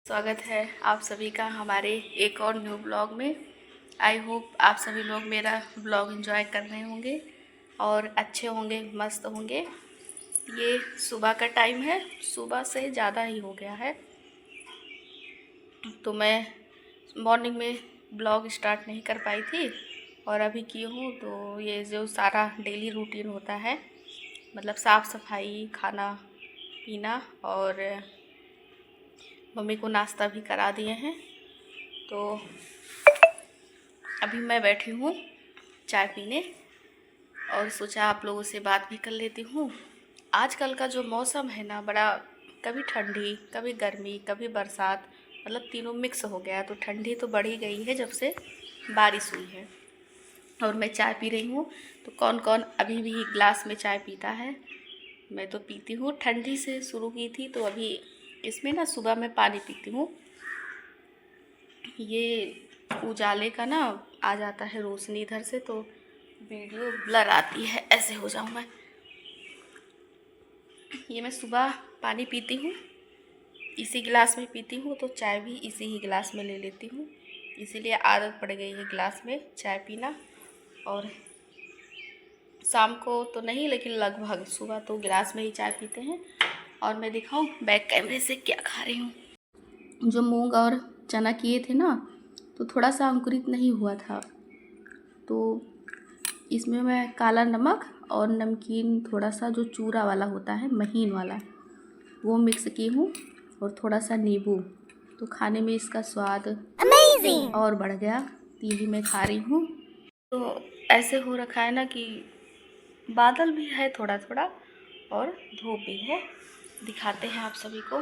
स्वागत है आप सभी का हमारे एक और न्यू ब्लॉग में। आई होप आप सभी लोग मेरा ब्लॉग एंजॉय कर रहे होंगे और अच्छे होंगे, मस्त होंगे। ये सुबह का टाइम है, सुबह से ज़्यादा ही हो गया है, तो मैं मॉर्निंग में ब्लॉग स्टार्ट नहीं कर पाई थी और अभी की हूँ। तो ये जो सारा डेली रूटीन होता है, मतलब साफ़ सफाई, खाना पीना और मम्मी को नाश्ता भी करा दिए हैं। तो अभी मैं बैठी हूँ चाय पीने और सोचा आप लोगों से बात भी कर लेती हूँ। आजकल का जो मौसम है ना, बड़ा कभी ठंडी कभी गर्मी कभी बरसात, मतलब तीनों मिक्स हो गया। तो ठंडी तो बढ़ ही गई है जब से बारिश हुई है। और मैं चाय पी रही हूँ। तो कौन कौन अभी भी ग्लास में चाय पीता है? मैं तो पीती हूँ, ठंडी से शुरू की थी। तो अभी इसमें ना सुबह में पानी पीती हूँ। ये उजाले का ना आ जाता है रोशनी इधर से, तो वीडियो ब्लर आती है। ऐसे हो जाऊँ मैं। ये मैं सुबह पानी पीती हूँ, इसी गिलास में पीती हूँ, तो चाय भी इसी ही गिलास में ले लेती हूँ। इसीलिए आदत पड़ गई है गिलास में चाय पीना। और शाम को तो नहीं, लेकिन लगभग सुबह तो गिलास में ही चाय पीते हैं। और मैं दिखाऊँ बैक कैमरे से क्या खा रही हूँ। जो मूंग और चना किए थे ना, तो थोड़ा सा अंकुरित नहीं हुआ था, तो इसमें मैं काला नमक और नमकीन, थोड़ा सा जो चूरा वाला होता है महीन वाला, वो मिक्स की हूँ और थोड़ा सा नींबू। तो खाने में इसका स्वाद अमेजिंग और बढ़ गया। ये भी मैं खा रही हूँ। तो ऐसे हो रखा है ना कि बादल भी है थोड़ा थोड़ा और धूप भी है। दिखाते हैं आप सभी को।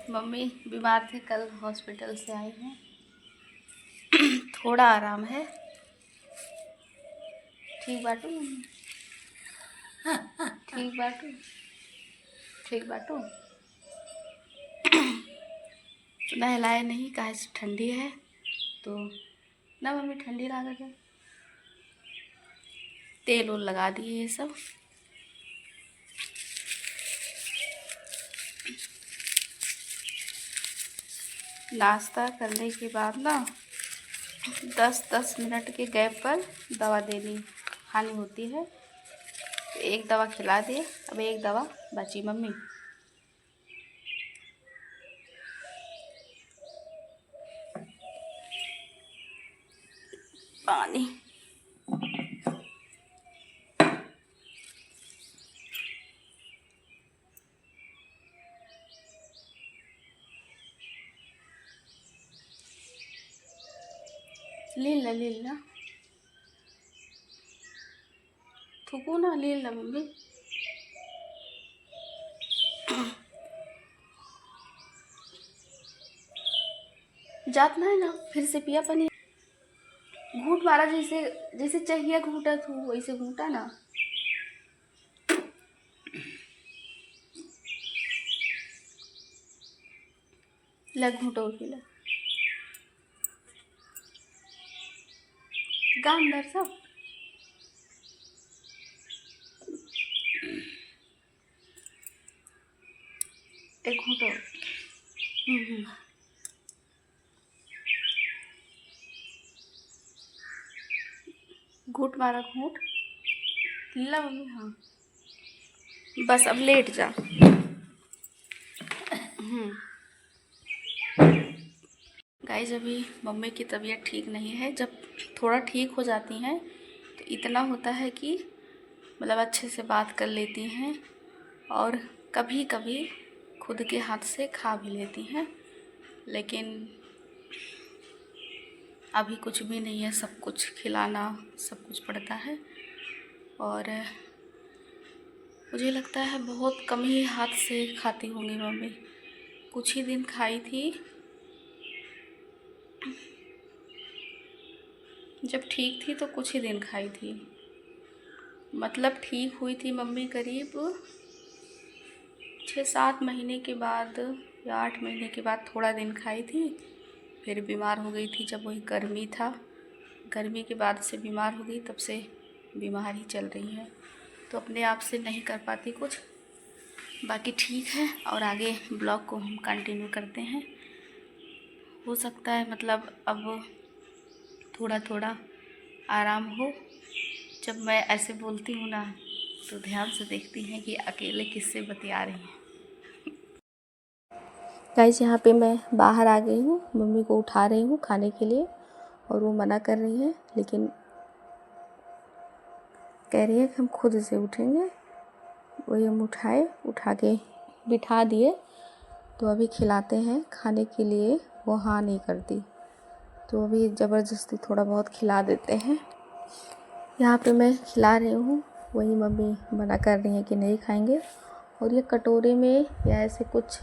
मम्मी बीमार थे, कल हॉस्पिटल से आए हैं। थोड़ा आराम है। ठीक बाटू, ठीक बाटू, ठीक बाटू। तो नहलाए नहीं, कहा ठंडी है तो ना मम्मी, ठंडी लागत है। तेल उल लगा दिए ये सब। नाश्ता करने के बाद ना 10-10 मिनट के गैप पर दवा देनी खानी होती है। तो एक दवा खिला दिए, अब एक दवा बची मम्मी। पानी लीला थूकू ना, लीला मम्मी। जातना है ना, फिर से पिया पानी। घूंट मारा, जैसे जैसे चाहिए घूंटा तू वैसे घूंटा ना। लग घूंटो पिला गाम दर सब। एक घूंटो। घूंट मारा, घूंट लीला मम्मी। हाँ बस अब लेट जा। गाइस अभी मम्मी की तबीयत ठीक नहीं है। जब थोड़ा ठीक हो जाती हैं तो इतना होता है कि मतलब अच्छे से बात कर लेती हैं और कभी कभी खुद के हाथ से खा भी लेती हैं। लेकिन अभी कुछ भी नहीं है, सब कुछ खिलाना सब कुछ पड़ता है। और मुझे लगता है बहुत कम ही हाथ से खाती होंगी मम्मी। कुछ ही दिन खाई थी, जब ठीक थी तो कुछ ही दिन खाई थी। मतलब ठीक हुई थी मम्मी करीब 6-7 महीने के बाद या 8 महीने के बाद थोड़ा दिन खाई थी। फिर बीमार हो गई थी, जब वही गर्मी था, गर्मी के बाद से बीमार हो गई, तब से बीमार ही चल रही है। तो अपने आप से नहीं कर पाती कुछ। बाकी ठीक है, और आगे ब्लॉग को हम कंटिन्यू करते हैं। हो सकता है मतलब अब थोड़ा थोड़ा आराम हो। जब मैं ऐसे बोलती हूँ ना तो ध्यान से देखती हैं कि अकेले किससे बतिया रही हैं। गाइस यहाँ पे मैं बाहर आ गई हूँ, मम्मी को उठा रही हूँ खाने के लिए, और वो मना कर रही है, लेकिन कह रही है कि हम खुद से उठेंगे। वही हम उठा के बिठा दिए, तो अभी खिलाते हैं खाने के लिए। वो हाँ नहीं करती, तो अभी ज़बरदस्ती थोड़ा बहुत खिला देते हैं। यहाँ पे मैं खिला रही हूँ, वही मम्मी मना कर रही है कि नहीं खाएंगे। और ये कटोरे में या ऐसे कुछ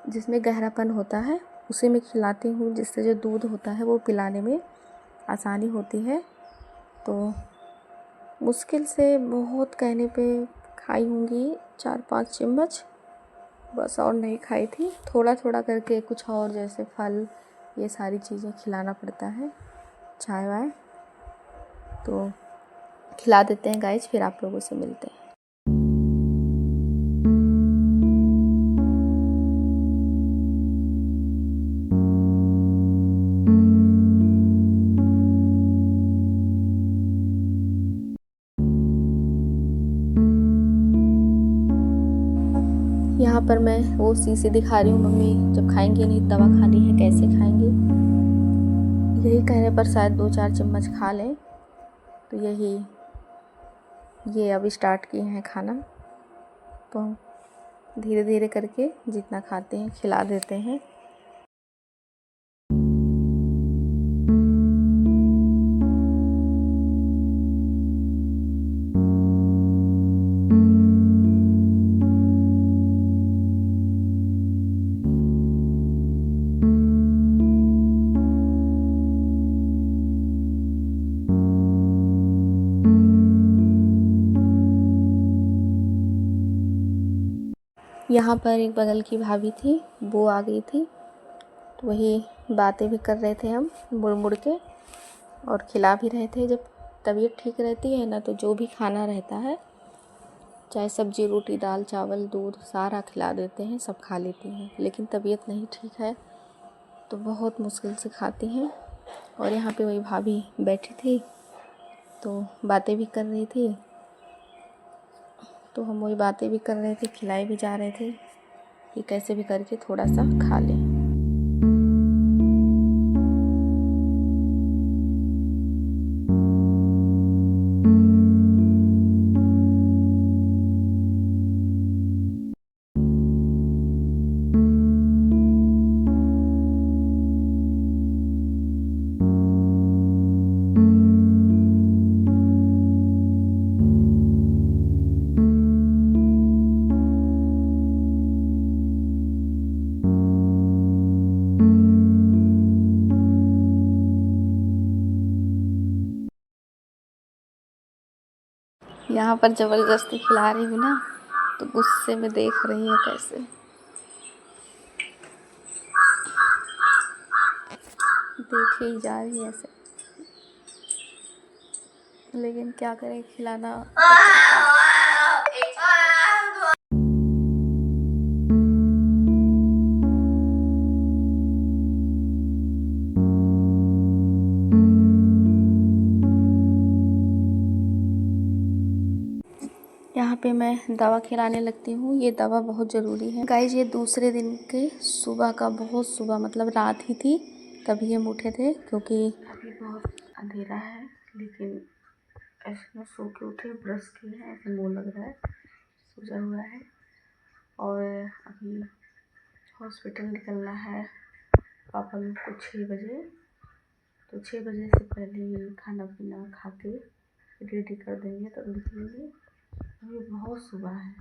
जिसमें गहरापन होता है उसी में खिलाती हूँ, जिससे जो दूध होता है वो पिलाने में आसानी होती है। तो मुश्किल से बहुत कहने पे खाई होंगी 4-5 चम्मच बस, और नहीं खाई थी। थोड़ा थोड़ा करके कुछ और जैसे फल ये सारी चीज़ें खिलाना पड़ता है, चाय वाय। तो खिला देते हैं गाइस, फिर आप लोगों से मिलते हैं। यहाँ पर मैं वो शीशे दिखा रही हूँ, मम्मी जब खाएंगे नहीं दवा खानी है कैसे खाएंगे। यही कहने पर शायद 2-4 चम्मच खा लें। तो ये अब स्टार्ट किए हैं खाना, तो हम धीरे धीरे करके जितना खाते हैं खिला देते हैं। यहाँ पर एक बगल की भाभी थी, वो आ गई थी, तो वही बातें भी कर रहे थे हम मुड़ मुड़ के, और खिला भी रहे थे। जब तबीयत ठीक रहती है ना तो जो भी खाना रहता है, चाहे सब्जी रोटी दाल चावल दूध सारा खिला देते हैं, सब खा लेती हैं। लेकिन तबीयत नहीं ठीक है तो बहुत मुश्किल से खाती हैं। और यहाँ पे वही भाभी बैठी थी तो बातें भी कर रही थी, तो हम वही बातें भी कर रहे थे, खिलाए भी जा रहे थे कि कैसे भी करके थोड़ा सा खा लें। यहाँ पर ज़बरदस्ती खिला रही हूँ ना तो गुस्से में देख रही है कैसे, देखे ही जा रही है ऐसे। लेकिन क्या करें, खिलाना यहाँ पे मैं दवा खिलाने लगती हूँ। ये दवा बहुत ज़रूरी है गाइस। ये दूसरे दिन के सुबह का, बहुत सुबह मतलब रात ही थी तभी हम उठे थे, क्योंकि अभी बहुत अंधेरा है। लेकिन ऐसे में सो के उठे, ब्रश किए हैं, ऐसे मुँह लग रहा है, सूजा हुआ है। और अभी हॉस्पिटल निकलना है पापा लोग को 6 बजे, तो 6 बजे से पहले ही खाना पीना खा के रेडी कर देंगे तब निकलेंगे। अभी बहुत सुबह है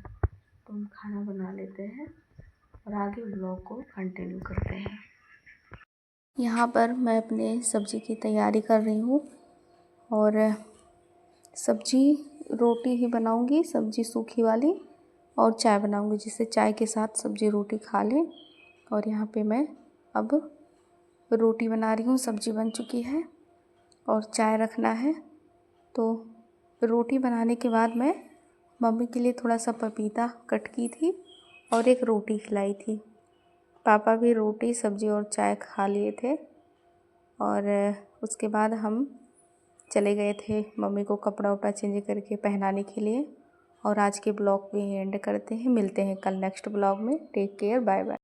तो हम खाना बना लेते हैं और आगे ब्लॉग को कंटिन्यू करते हैं। यहाँ पर मैं अपने सब्ज़ी की तैयारी कर रही हूँ, और सब्ज़ी रोटी ही बनाऊँगी, सब्ज़ी सूखी वाली, और चाय बनाऊँगी जिससे चाय के साथ सब्ज़ी रोटी खा लें। और यहाँ पे मैं अब रोटी बना रही हूँ, सब्ज़ी बन चुकी है और चाय रखना है। तो रोटी बनाने के बाद मैं मम्मी के लिए थोड़ा सा पपीता कट की थी और एक रोटी खिलाई थी। पापा भी रोटी सब्ज़ी और चाय खा लिए थे। और उसके बाद हम चले गए थे मम्मी को कपड़ा वपड़ा चेंज करके पहनाने के लिए। और आज के ब्लॉग को एंड करते हैं। मिलते हैं कल नेक्स्ट ब्लॉग में। Take care, bye bye.